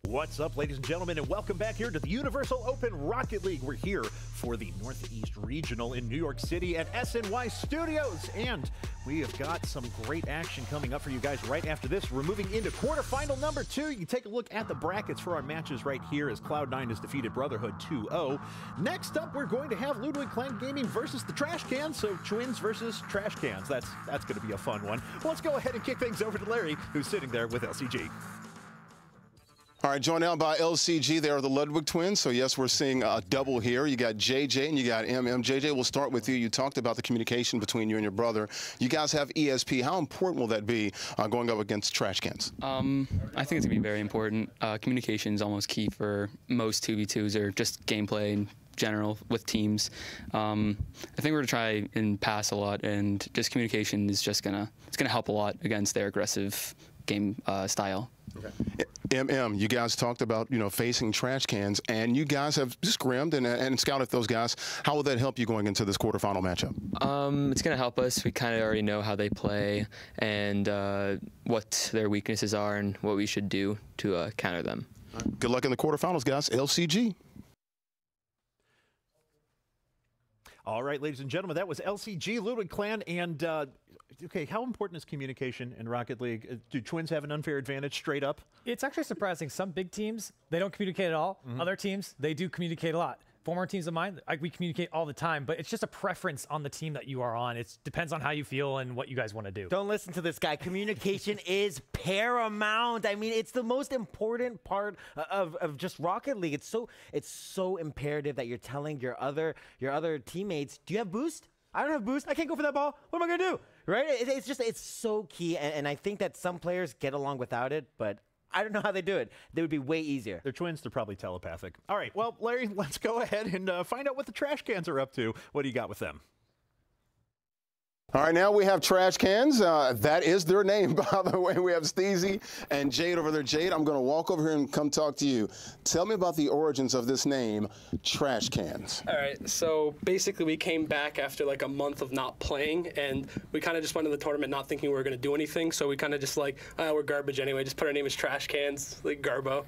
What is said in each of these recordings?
What's up, ladies and gentlemen, and welcome back here to the Universal Open Rocket League. We're here for the Northeast Regional in New York City at SNY Studios, and we have got some great action coming up for you guys right after this. We're moving into quarterfinal number 2. You can take a look at the brackets for our matches right here as Cloud9 has defeated Brotherhood 2-0. Next up, we're going to have Ludwig Clan Gaming versus the Trash Cans, so Twins versus Trash Cans. That's going to be a fun one. Well, let's go ahead and kick things over to Larry, who's sitting there with LCG. All right, joined now by LCG. They are the Ludwig twins. So, yes, we're seeing a double here. You got JJ and you got MM. JJ, we'll start with you. You talked about the communication between you and your brother. You guys have ESP. How important will that be going up against Trash Cans? I think it's going to be very important. Communication is almost key for most 2v2s or just gameplay in general with teams. I think we're going to try and pass a lot, and just communication is just going to help a lot against their aggressive game style. Okay. MM, you guys talked about, facing Trash Cans, and you guys have scrimmed and scouted those guys. How will that help you going into this quarterfinal matchup? It's going to help us. We kind of already know how they play and what their weaknesses are and what we should do to counter them. Good luck in the quarterfinals, guys. LCG. All right, ladies and gentlemen, that was LCG, Ludwig Clan, and okay, how important is communication in Rocket League? Do Twins have an unfair advantage straight up? It's actually surprising. Some big teams, they don't communicate at all. Other teams, they do communicate a lot. Former teams of mine, we communicate all the time, but it's just a preference on the team that you are on. It depends on how you feel and what you guys want to do. Don't listen to this guy. Communication is paramount. I mean, it's the most important part of just Rocket League. It's so imperative that you're telling your other teammates, do you have boost? I don't have boost. I can't go for that ball. What am I going to do? Right? It's so key, and I think that some players get along without it, but I don't know how they do it. They would be way easier. They're twins. They're probably telepathic. All right. Well, Larry, let's go ahead and find out what the Trash Cans are up to. What do you got with them? All right, now we have Trash Cans. That is their name, by the way. We have Steezy and Jade over there. Jade, I'm going to walk over here and come talk to you. Tell me about the origins of this name, Trash Cans. All right, so basically we came back after like a month of not playing, and we kind of just went to the tournament not thinking we were going to do anything, so we kind of just like, we're garbage anyway. Just put our name as Trash Cans, like Garbo.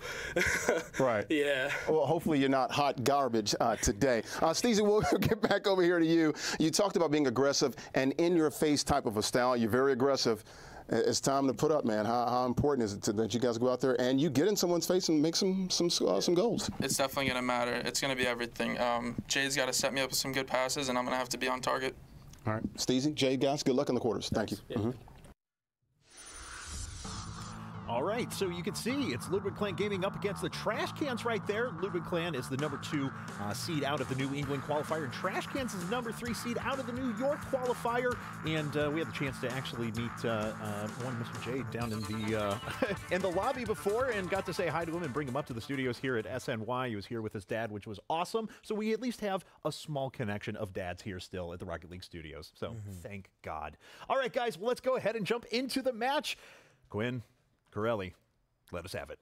Right. Yeah. Well, hopefully you're not hot garbage today. Steezy, we'll get back over here to you. You talked about being aggressive and in your face type of a style. You're very aggressive. It's time to put up, man. How important is it that you guys go out there and you get in someone's face and make some goals? It's definitely going to matter. It's going to be everything. Jay's got to set me up with some good passes, and I'm going to have to be on target. All right. Steezy, Jay, guys, good luck in the quarters. Thank you. Yeah. All right, so you can see it's Ludwig Clan Gaming up against the Trash Cans right there. Ludwig Clan is the number 2 seed out of the New England qualifier, and Trash Cans is the number 3 seed out of the New York qualifier. And we had the chance to actually meet one Mr. Jade down in the in the lobby before, and got to say hi to him and bring him up to the studios here at SNY. He was here with his dad, which was awesome. So we at least have a small connection of dads here still at the Rocket League studios. So thank God. All right, guys, well, let's go ahead and jump into the match. Quinn, Corelli, let us have it.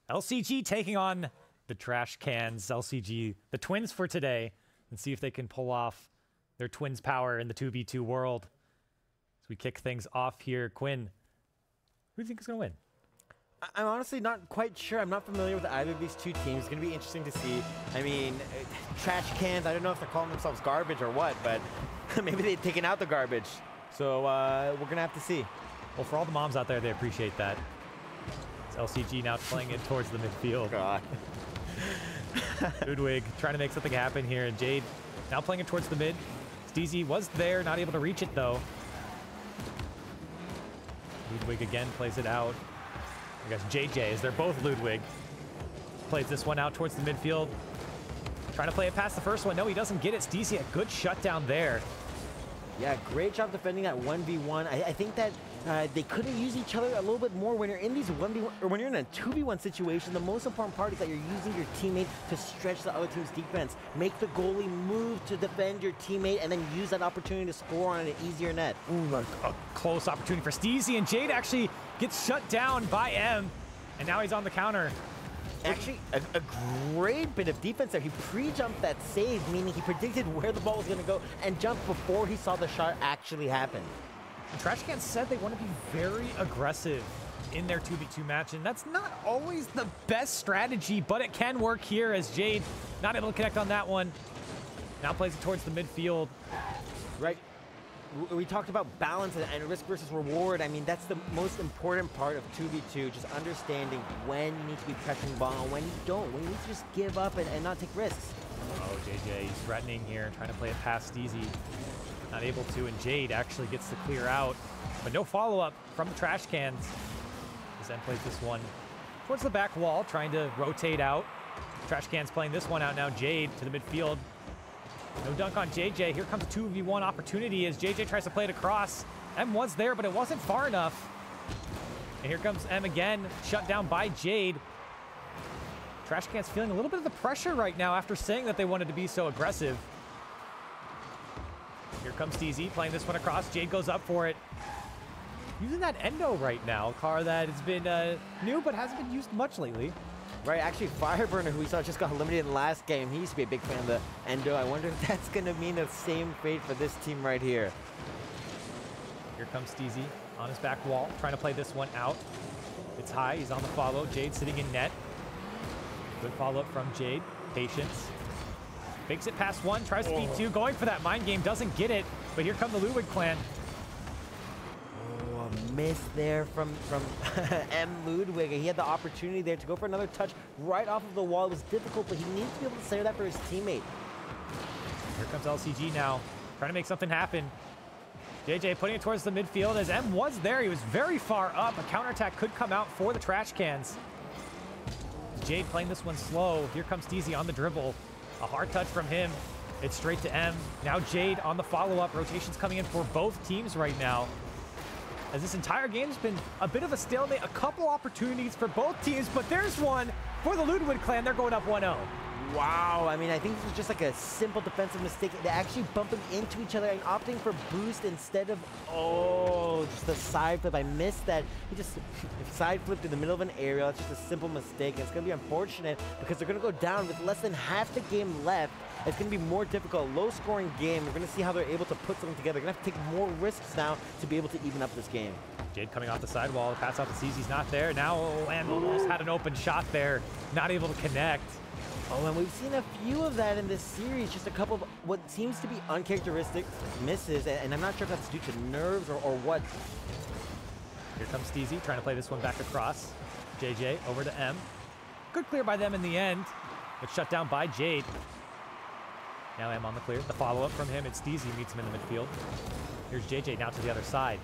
LCG taking on the Trash Cans. LCG, the Twins for today, and see if they can pull off their Twins power in the 2v2 world. As we kick things off here, Quinn, who do you think is going to win? I'm honestly not quite sure. I'm not familiar with either of these two teams. It's going to be interesting to see. I mean, Trash Cans, I don't know if they're calling themselves garbage or what, but maybe they've taken out the garbage. So we're going to have to see. Well, for all the moms out there, they appreciate that. It's LCG now playing it towards the midfield. God. Ludwig trying to make something happen here, and Jade now playing it towards the mid. Steezy was there, not able to reach it though. Ludwig again plays it out. I guess JJ, as they're both Ludwig, plays this one out towards the midfield. Trying to play it past the first one. No, he doesn't get it. Steezy, a good shutdown there. Yeah, great job defending that 1v1. I think that they could have used each other a little bit more when you're in these 1v1, or when you're in a 2v1 situation. The most important part is that you're using your teammate to stretch the other team's defense. Make the goalie move to defend your teammate, and then use that opportunity to score on an easier net. Ooh, a close opportunity for Steezy, and Jade actually gets shut down by M, and now he's on the counter. Actually, a great bit of defense there. He pre-jumped that save, meaning he predicted where the ball was going to go and jumped before he saw the shot actually happen. And Trash Cans said they want to be very aggressive in their 2v2 match, and that's not always the best strategy, but it can work here as Jade not able to connect on that one. Now plays it towards the midfield. Right. We talked about balance and risk versus reward. I mean, that's the most important part of 2v2, just understanding when you need to be pressuring the ball and when you don't, when you need to just give up and not take risks. Oh, JJ, he's threatening here, trying to play it past Steezy. Not able to, and Jade actually gets the clear out, but no follow-up from the trash cans. As Zen plays this one towards the back wall, trying to rotate out. Trash cans playing this one out now. Jade to the midfield. No dunk on JJ. Here comes a 2v1 opportunity as JJ tries to play it across. M was there, but it wasn't far enough. And here comes M again, shut down by Jade. Trash cans feeling a little bit of the pressure right now after saying that they wanted to be so aggressive. Here comes Steezy playing this one across. Jade goes up for it. Using that Endo right now, a car that has been new but hasn't been used much lately. Right, actually Fireburner, who we saw just got eliminated in the last game, he used to be a big fan of the Endo. I wonder if that's going to mean the same fate for this team right here. Here comes Steezy on his back wall, trying to play this one out. It's high, he's on the follow. Jade sitting in net. Good follow-up from Jade. Patience. Fakes it past one, tries to beat two, going for that mind game, doesn't get it, but here come the Ludwig clan. Oh, a miss there from M. Ludwig. He had the opportunity there to go for another touch right off of the wall. It was difficult, but he needed to be able to save that for his teammate. Here comes LCG now, trying to make something happen. JJ putting it towards the midfield as M was there. He was very far up. A counterattack could come out for the trash cans. Jade playing this one slow. Here comes Steezy on the dribble. A hard touch from him. It's straight to M. Now Jade on the follow-up. Rotations coming in for both teams right now. As this entire game has been a bit of a stalemate. A couple opportunities for both teams, but there's one for the Ludwig clan. They're going up 1-0. Wow, I mean, I think this was just like a simple defensive mistake. They're actually bumping into each other and opting for boost instead of, oh, just a side flip. I missed that. He just side flipped in the middle of an aerial. It's just a simple mistake. It's going to be unfortunate because they're going to go down with less than half the game left. It's going to be more difficult, low-scoring game. We're going to see how they're able to put something together. They're going to have to take more risks now to be able to even up this game. Jade coming off the sidewall. Pass out to Steezy's not there. Now and almost had an open shot there. Not able to connect. Oh, and we've seen a few of that in this series. Just a couple of what seems to be uncharacteristic misses, and I'm not sure if that's due to nerves or what. Here comes Steezy trying to play this one back across. JJ over to M. Good clear by them in the end, but shut down by Jade. Now M on the clear. The follow-up from him, it's Steezy meets him in the midfield. Here's JJ now to the other side.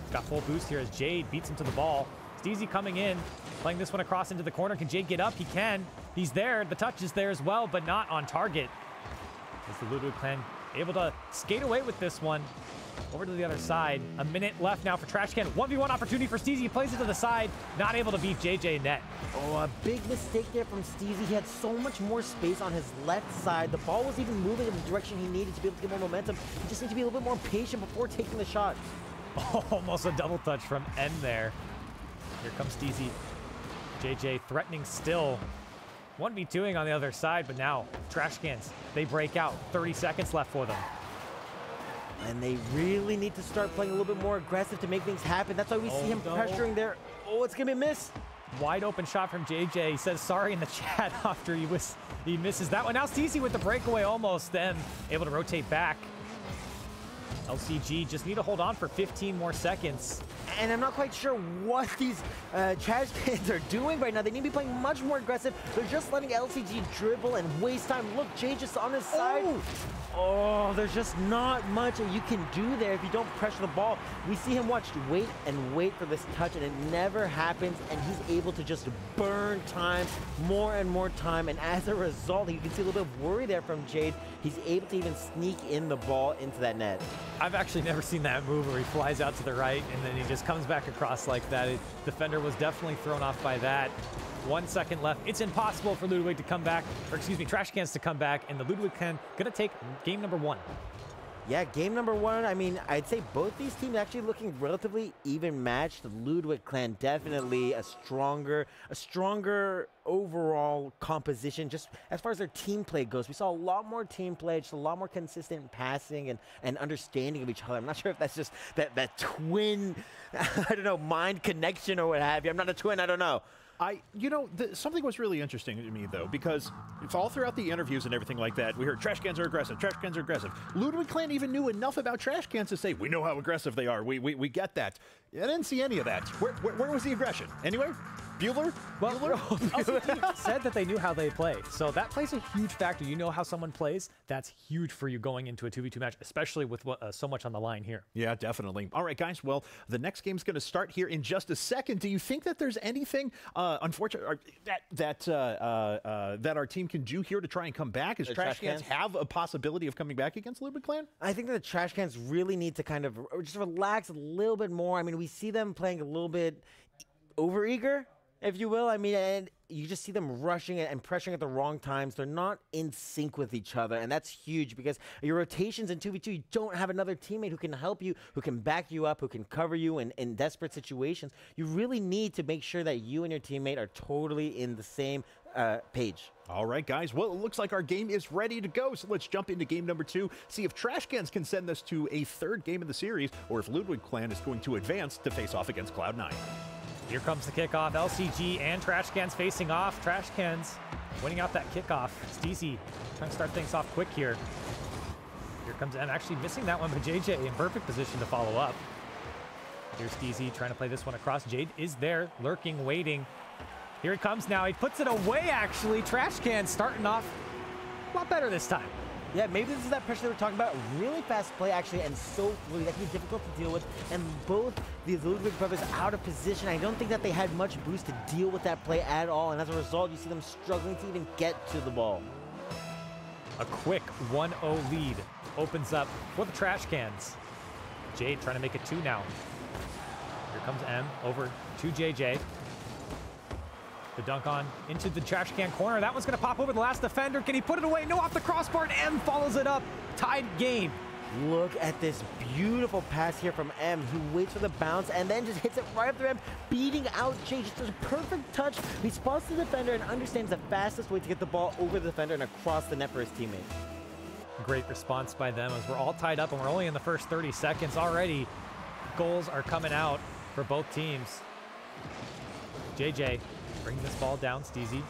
He's got full boost here as Jade beats him to the ball. Steezy coming in, playing this one across into the corner. Can Jade get up? He can. He's there. The touch is there as well, but not on target. Is the Ludwig clan able to skate away with this one? Over to the other side. A minute left now for Trash Can. 1v1 opportunity for Steezy. He plays it to the side. Not able to beat JJ in net. Oh, a big mistake there from Steezy. He had so much more space on his left side. The ball was even moving in the direction he needed to be able to get more momentum. He just needs to be a little bit more patient before taking the shot. Oh, almost a double touch from N there. Here comes Steezy. JJ threatening still. 1v2ing on the other side, but now Trash Cans, they break out. 30 seconds left for them. And they really need to start playing a little bit more aggressive to make things happen. That's why we see him pressuring there. Oh, it's going to be a miss. Wide open shot from JJ. He says sorry in the chat after he misses that one. Now Steezy with the breakaway almost, then able to rotate back. LCG just need to hold on for 15 more seconds. And I'm not quite sure what these trash cans are doing right now. They need to be playing much more aggressive. They're just letting LCG dribble and waste time. Look, Jay just on his side. Oh, there's just not much you can do there if you don't pressure the ball. We see him wait and wait for this touch, and it never happens, and he's able to just burn time, more and more time, and as a result, you can see a little bit of worry there from Jade. He's able to even sneak in the ball into that net. I've actually never seen that move where he flies out to the right, and then he just comes back across like that. Defender was definitely thrown off by that. 1 second left. It's impossible for Ludwig to come back, or excuse me, Trash Cans to come back, and the Ludwig clan gonna take game number 1. Yeah, game number 1, I mean, I'd say both these teams actually looking relatively even matched. The Ludwig clan definitely a stronger overall composition, just as far as their team play goes. We saw a lot more team play, just a lot more consistent passing and understanding of each other. I'm not sure if that's just that twin, I don't know, mind connection or what have you. I'm not a twin, I don't know. Something was really interesting to me, though, because it's all throughout the interviews and everything like that, we heard trash cans are aggressive, trash cans are aggressive. Ludwig Clan even knew enough about trash cans to say, we know how aggressive they are. We get that. I didn't see any of that. Where was the aggression? Anyway? Bueller? Well, LCG said that they knew how they play, so that plays a huge factor. You know how someone plays. That's huge for you going into a 2v2 match, especially with so much on the line here. Yeah, definitely. All right, guys. Well, the next game's going to start here in just a second. Do you think that there's anything, unfortunately, that our team can do here to try and come back? Does Trash Cans have a possibility of coming back against Ludwig Clan? I think that the Trash Cans really need to kind of just relax a little bit more. I mean, we see them playing a little bit overeager, if you will. I mean, and you just see them rushing it and pressuring at the wrong times. They're not in sync with each other, and that's huge because your rotations in 2v2, you don't have another teammate who can help you, who can back you up, who can cover you in desperate situations. You really need to make sure that you and your teammate are totally in the same page. All right, guys. Well, it looks like our game is ready to go, so let's jump into game number 2, see if Trash Cans can send us to a third game of the series, or if Ludwig Clan is going to advance to face off against Cloud9. Here comes the kickoff. LCG and Trash Cans facing off. Trash Cans winning out that kickoff. Steezy trying to start things off quick here. Here comes M, actually missing that one, but JJ in perfect position to follow up. Here's Steezy trying to play this one across. Jade is there, lurking, waiting. Here he comes now. He puts it away, actually. Trash Cans starting off a lot better this time. Yeah, maybe this is that pressure they were talking about. Really fast play, actually, and so really that can be difficult to deal with. And both the Ludwig brothers out of position. I don't think that they had much boost to deal with that play at all. And as a result, you see them struggling to even get to the ball. A quick 1-0 lead opens up for the Trash Cans. Jade trying to make it 2 now. Here comes M over to JJ. The dunk on into the trash can corner. That one's going to pop over the last defender. Can he put it away? No, off the crossbar, and M follows it up. Tied game. Look at this beautiful pass here from M. He waits for the bounce and then just hits it right up the rim, beating out Jay. Just a perfect touch. He spots the defender and understands the fastest way to get the ball over the defender and across the net for his teammate. Great response by them as we're all tied up and we're only in the first 30 seconds already. Goals are coming out for both teams. JJ bringing this ball down. Steezy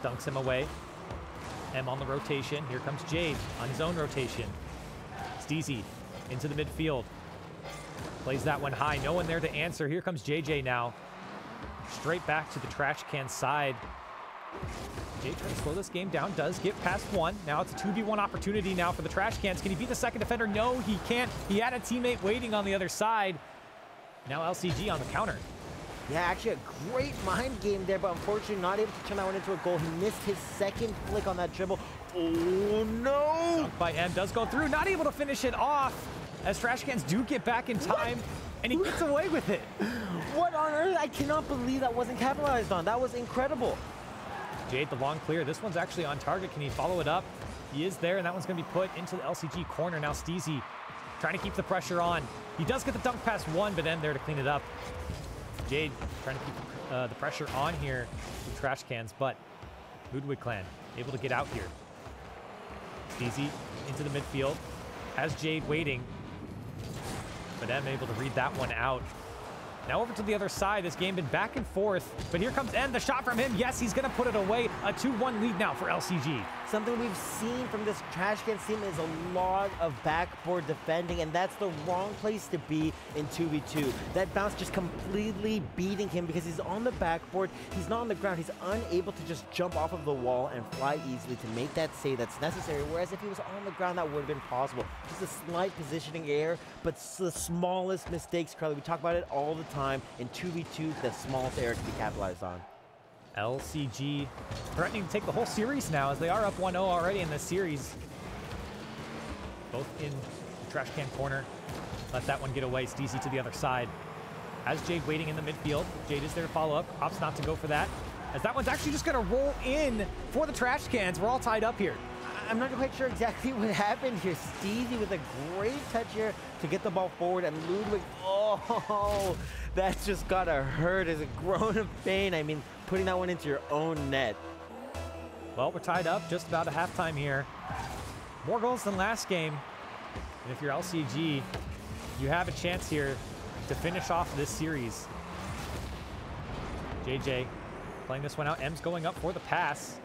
dunks him away. M on the rotation. Here comes Jade on his own rotation. Steezy into the midfield. Plays that one high. No one there to answer. Here comes JJ now. Straight back to the trash can side. Jay trying to slow this game down. Does get past one. Now it's a 2v1 opportunity now for the trash cans. Can he beat the second defender? No, he can't. He had a teammate waiting on the other side. Now LCG on the counter. Yeah, actually a great mind game there, but unfortunately not able to turn that one into a goal. He missed his second flick on that dribble. Oh, no! Dunk by M does go through. Not able to finish it off as trash cans do get back in time, and he gets away with it. What on earth? I cannot believe that wasn't capitalized on. That was incredible. Jade, the long clear. This one's actually on target. Can he follow it up? He is there, and that one's going to be put into the LCG corner. Now Steezy trying to keep the pressure on. He does get the dunk past one, but then there to clean it up. Jade trying to keep the pressure on here with trash cans, but Ludwig Clan able to get out here. Steezy into the midfield. Has Jade waiting, but M able to read that one out. Now over to the other side. This game been back and forth, but here comes M. The shot from him. Yes, he's going to put it away. A 2-1 lead now for LCG. Something we've seen from this trash can team is a lot of backboard defending, and that's the wrong place to be in 2v2. That bounce just completely beating him because he's on the backboard. He's not on the ground. He's unable to just jump off of the wall and fly easily to make that save that's necessary, whereas if he was on the ground, that would have been possible. Just a slight positioning error, but the smallest mistakes, Carly. We talk about it all the time. In 2v2, the smallest error can be capitalized on. LCG threatening to take the whole series now as they are up 1-0 already in this series. Both in the trash can corner. Let that one get away. Steezy to the other side. Has Jade waiting in the midfield. Jade is there to follow up. Opts not to go for that, as that one's actually just going to roll in for the trash cans. We're all tied up here. I'm not quite sure exactly what happened here. Steezy with a great touch here to get the ball forward, and Ludwig, oh, that just gotta hurt as a groan of pain. I mean, putting that one into your own net. Well, we're tied up just about a halftime here. More goals than last game. And if you're LCG, you have a chance here to finish off this series. JJ playing this one out. M's going up for the pass.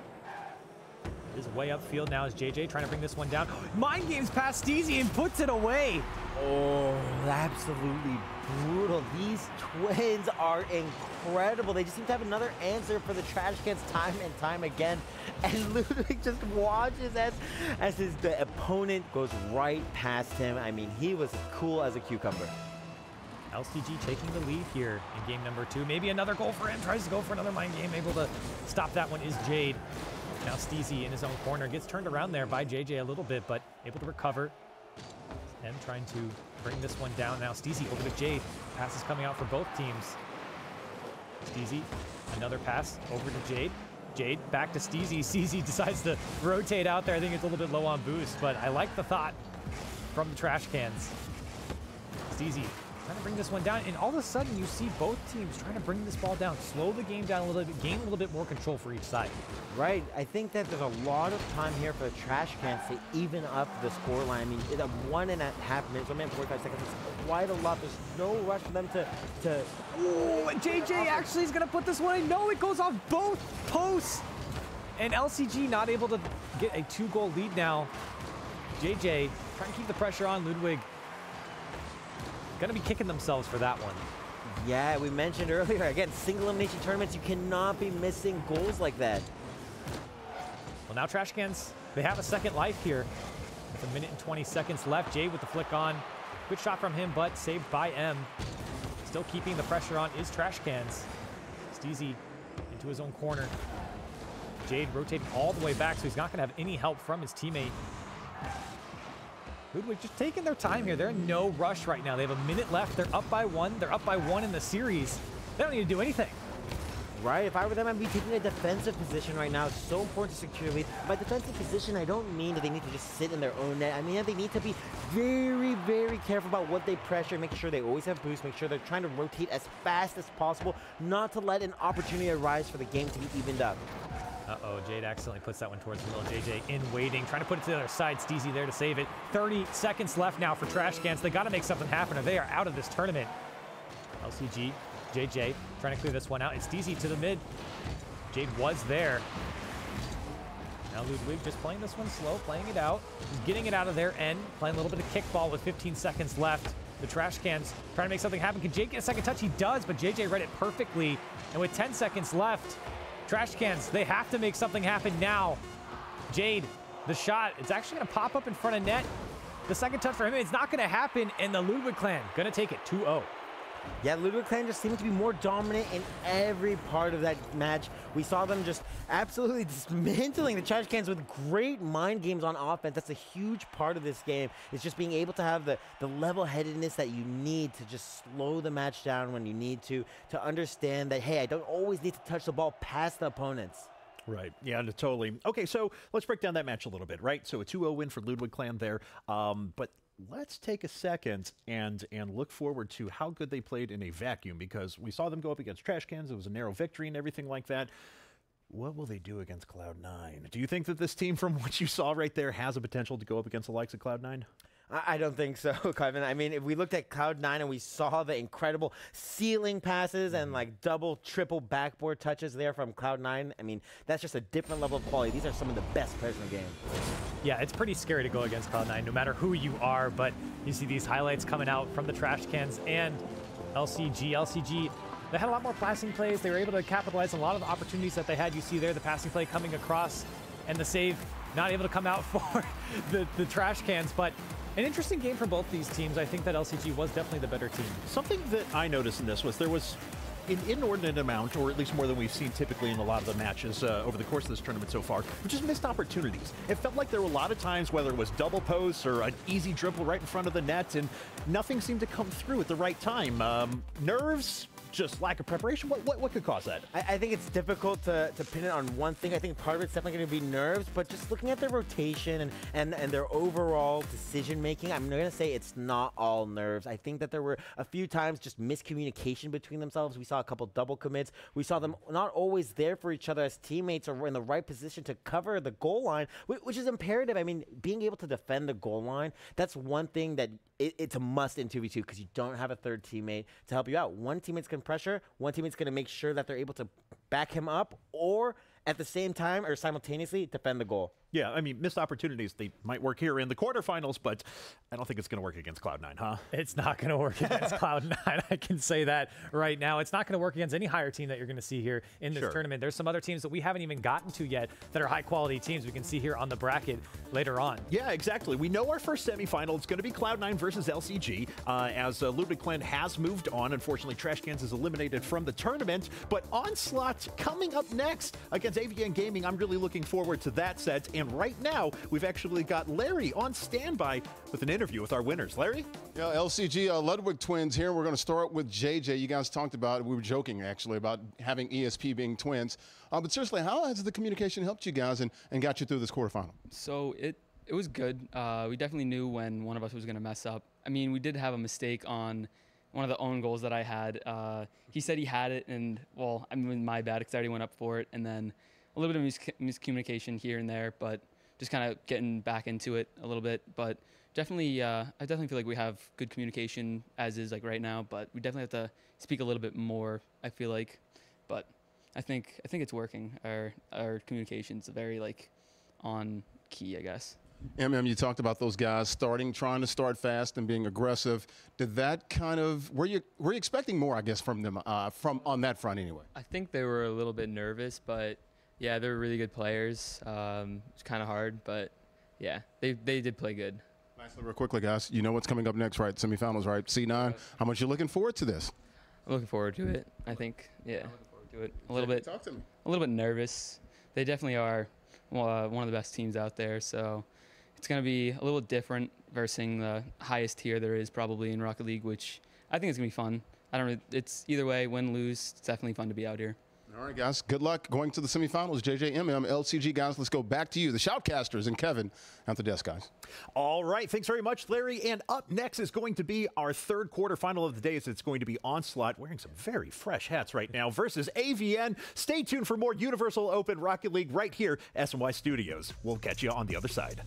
It is way upfield now as JJ trying to bring this one down. Mind games past Steezy and puts it away. Oh, absolutely brutal. These twins are incredible. They just seem to have another answer for the trash cans time and time again. And Ludwig just watches as the opponent goes right past him. I mean, he was cool as a cucumber. LCG taking the lead here in game number 2. Maybe another goal for him. Tries to go for another mind game. Able to stop that one is Jade. Now Steezy in his own corner. Gets turned around there by JJ a little bit, but able to recover. M trying to bring this one down now. Steezy over to Jade. Passes coming out for both teams. Steezy, another pass over to Jade. Jade back to Steezy. Steezy decides to rotate out there. I think it's a little bit low on boost, but I like the thought from the trash cans. Steezy trying to bring this one down, and all of a sudden you see both teams trying to bring this ball down, slow the game down a little bit, gain a little bit more control for each side. Right. I think that there's a lot of time here for the trash cans to even up the score line. I mean, it's a 1.5 minutes, 1 minute 45 seconds. It's quite a lot. There's no rush for them to Oh, and JJ actually is going to put this one in. No, it goes off both posts. And LCG not able to get a 2-goal lead now. JJ trying to keep the pressure on. Ludwig gonna be kicking themselves for that one. Yeah, we mentioned earlier, again, single elimination tournaments, you cannot be missing goals like that. Well, now trash cans, they have a second life here. With 1 minute and 20 seconds left. Jade with the flick on. Good shot from him, but saved by M. Still keeping the pressure on is trash cans. Steezy into his own corner. Jade rotating all the way back, so he's not gonna have any help from his teammate. Ludwig just taking their time here. They're in no rush right now. They have 1 minute left. They're up by 1. They're up by 1 in the series. They don't need to do anything. Right, if I were them, I'd be taking a defensive position right now. It's so important to secure lead. By defensive position, I don't mean that they need to just sit in their own net. I mean that they need to be very, very careful about what they pressure, make sure they always have boost, make sure they're trying to rotate as fast as possible, not to let an opportunity arise for the game to be evened up. Uh-oh, Jade accidentally puts that one towards the middle. JJ in waiting, trying to put it to the other side. Steezy there to save it. 30 seconds left now for trash cans. They got to make something happen or they are out of this tournament. LCG, JJ trying to clear this one out. It's Steezy to the mid. Jade was there. Now Ludwig just playing this one slow, playing it out. He's getting it out of their end, playing a little bit of kickball with 15 seconds left. The trash cans trying to make something happen. Can Jade get a second touch? He does, but JJ read it perfectly. And with 10 seconds left, trash cans, they have to make something happen now. Jade, the shot, it's actually going to pop up in front of net. The second touch for him, it's not going to happen, and the Ludwig clan going to take it 2-0. Yeah, Ludwig clan just seemed to be more dominant in every part of that match. We saw them just absolutely dismantling the trash cans with great mind games on offense. That's a huge part of this game. It's just being able to have the level-headedness that you need to just slow the match down when you need to understand that, hey, I don't always need to touch the ball past the opponents. Right. Yeah, totally. Okay, so let's break down that match a little bit, right? So a 2-0 win for Ludwig clan there, but let's take a second and look forward to how good they played in a vacuum, because we saw them go up against trash cans. It was a narrow victory and everything like that. What will they do against Cloud9? Do you think that this team, from what you saw right there, has a potential to go up against the likes of Cloud9? I don't think so, Kevin. I mean, if we looked at Cloud9 and we saw the incredible ceiling passes and like double, triple backboard touches there from Cloud9, I mean, that's just a different level of quality. These are some of the best players in the game. Yeah, it's pretty scary to go against Cloud9, no matter who you are, but you see these highlights coming out from the trash cans and LCG. LCG, they had a lot more passing plays. They were able to capitalize on a lot of the opportunities that they had. You see there the passing play coming across and the save not able to come out for the trash cans, but an interesting game for both these teams. I think that LCG was definitely the better team. Something that I noticed in this was there was an inordinate amount, or at least more than we've seen typically in a lot of the matches over the course of this tournament so far, which is missed opportunities. It felt like there were a lot of times, whether it was double posts or an easy dribble right in front of the net, and nothing seemed to come through at the right time. Nerves, just lack of preparation? What could cause that? I think it's difficult to pin it on one thing. I think part of it's definitely going to be nerves, but just looking at their rotation and their overall decision making, I'm going to say it's not all nerves. I think that there were a few times just miscommunication between themselves. We saw a couple double commits. We saw them not always there for each other as teammates or in the right position to cover the goal line, which is imperative. I mean, being able to defend the goal line, that's one thing that it's a must in 2v2 because you don't have a third teammate to help you out. One teammate's going to pressure, one teammate's going to make sure that they're able to back him up or at the same time or simultaneously defend the goal. Yeah, I mean, missed opportunities, they might work here in the quarterfinals, but I don't think it's going to work against Cloud9, huh? It's not going to work against Cloud9. I can say that right now. It's not going to work against any higher team that you're going to see here in this tournament. There's some other teams that we haven't even gotten to yet that are high-quality teams we can see here on the bracket later on. Yeah, exactly. We know our first semifinal. It's going to be Cloud9 versus LCG, as Ludwig Clan has moved on. Unfortunately, Trash Cans is eliminated from the tournament, but Onslaught coming up next against AVN Gaming. I'm really looking forward to that set, and right now, we've actually got Larry on standby with an interview with our winners. Larry? Yeah, LCG Ludwig twins here. We're going to start with JJ. You guys talked about, we were joking actually about having ESP being twins. But seriously, how has the communication helped you guys and got you through this quarterfinal? So it was good. We definitely knew when one of us was going to mess up. I mean, we did have a mistake on one of the own goals that I had. He said he had it, and, well, I mean, my bad because I already went up for it. And then a little bit of miscommunication here and there, but just kind of getting back into it a little bit. But definitely, I definitely feel like we have good communication as is like right now, but we definitely have to speak a little bit more, I feel like. But I think it's working. Our communication's very like on key, I guess. You talked about those guys trying to start fast and being aggressive. Did that kind of, were you expecting more, I guess, from them from on that front anyway? I think they were a little bit nervous, but yeah, they're really good players. It's kind of hard, but yeah, they did play good. Nicely, real quickly, guys. You know what's coming up next, right? Semifinals, right? C9. How much you looking forward to this? I'm looking forward to it. I think, yeah, I'm looking forward to it. A little bit. Talk to me. A little bit nervous. They definitely are one of the best teams out there, so it's going to be a little different versus the highest tier there is probably in Rocket League, which I think is going to be fun. It's either way, win, lose, it's definitely fun to be out here. All right, guys. Good luck going to the semifinals. JJ, LCG, guys, let's go back to you. The Shoutcasters and Kevin at the desk, guys. All right. Thanks very much, Larry. And up next is going to be our third quarterfinal of the day. It's going to be Onslaught, wearing some very fresh hats right now, versus AVN. Stay tuned for more Universal Open Rocket League right here, SNY Studios. We'll catch you on the other side.